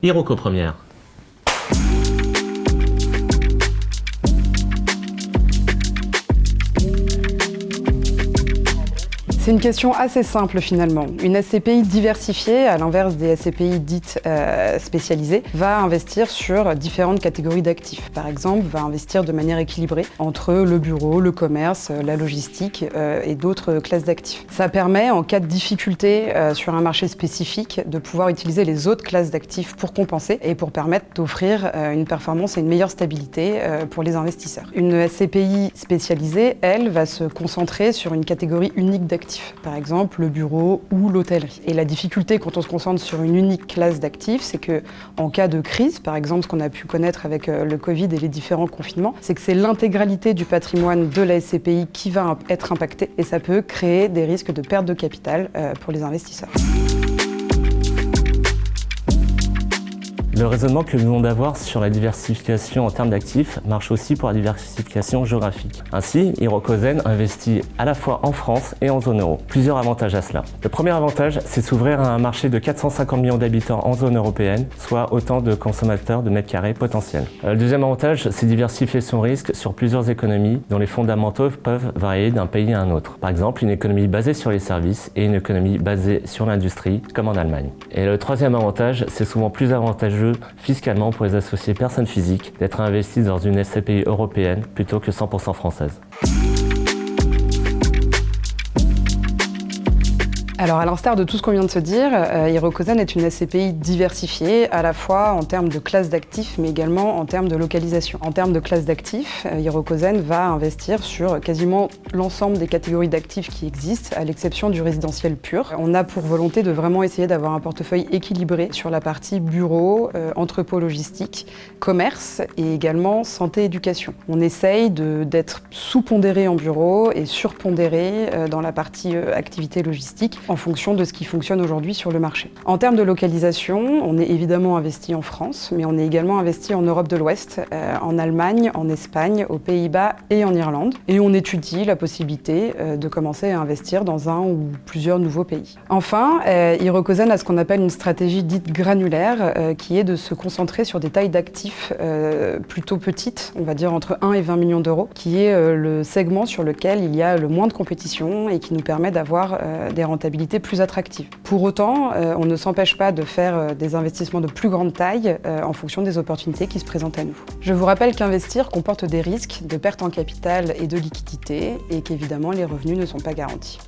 Iroko Première. C'est une question assez simple finalement. Une SCPI diversifiée, à l'inverse des SCPI dites spécialisées, va investir sur différentes catégories d'actifs. Par exemple, va investir de manière équilibrée entre le bureau, le commerce, la logistique et d'autres classes d'actifs. Ça permet, en cas de difficulté sur un marché spécifique, de pouvoir utiliser les autres classes d'actifs pour compenser et pour permettre d'offrir une performance et une meilleure stabilité pour les investisseurs. Une SCPI spécialisée, elle, va se concentrer sur une catégorie unique d'actifs. Par exemple le bureau ou l'hôtellerie. Et la difficulté quand on se concentre sur une unique classe d'actifs, c'est que en cas de crise, par exemple ce qu'on a pu connaître avec le Covid et les différents confinements, c'est que c'est l'intégralité du patrimoine de la SCPI qui va être impactée et ça peut créer des risques de perte de capital pour les investisseurs. Le raisonnement que nous venons d'avoir sur la diversification en termes d'actifs marche aussi pour la diversification géographique. Ainsi, Hirokozen investit à la fois en France et en zone euro. Plusieurs avantages à cela. Le premier avantage, c'est s'ouvrir à un marché de 450 millions d'habitants en zone européenne, soit autant de consommateurs de mètres carrés potentiels. Le deuxième avantage, c'est diversifier son risque sur plusieurs économies dont les fondamentaux peuvent varier d'un pays à un autre. Par exemple, une économie basée sur les services et une économie basée sur l'industrie, comme en Allemagne. Et le troisième avantage, c'est souvent plus avantageux fiscalement pour les associés personnes physiques d'être investis dans une SCPI européenne plutôt que 100% française. Alors à l'instar de tout ce qu'on vient de se dire, Hirokozen est une SCPI diversifiée à la fois en termes de classe d'actifs mais également en termes de localisation. En termes de classe d'actifs, Hirokozen va investir sur quasiment l'ensemble des catégories d'actifs qui existent à l'exception du résidentiel pur. On a pour volonté de vraiment essayer d'avoir un portefeuille équilibré sur la partie bureau, entrepôt logistique, commerce et également santé-éducation. On essaye d'être sous-pondéré en bureau et surpondéré dans la partie activité logistique en fonction de ce qui fonctionne aujourd'hui sur le marché. En termes de localisation, on est évidemment investi en France, mais on est également investi en Europe de l'Ouest, en Allemagne, en Espagne, aux Pays-Bas et en Irlande. Et on étudie la possibilité de commencer à investir dans un ou plusieurs nouveaux pays. Enfin, Hirokozen a ce qu'on appelle une stratégie dite granulaire, qui est de se concentrer sur des tailles d'actifs plutôt petites, on va dire entre 1 et 20 millions d'euros, qui est le segment sur lequel il y a le moins de compétition et qui nous permet d'avoir des rentabilités plus attractives. Pour autant, on ne s'empêche pas de faire des investissements de plus grande taille en fonction des opportunités qui se présentent à nous. Je vous rappelle qu'investir comporte des risques de perte en capital et de liquidité et qu'évidemment les revenus ne sont pas garantis.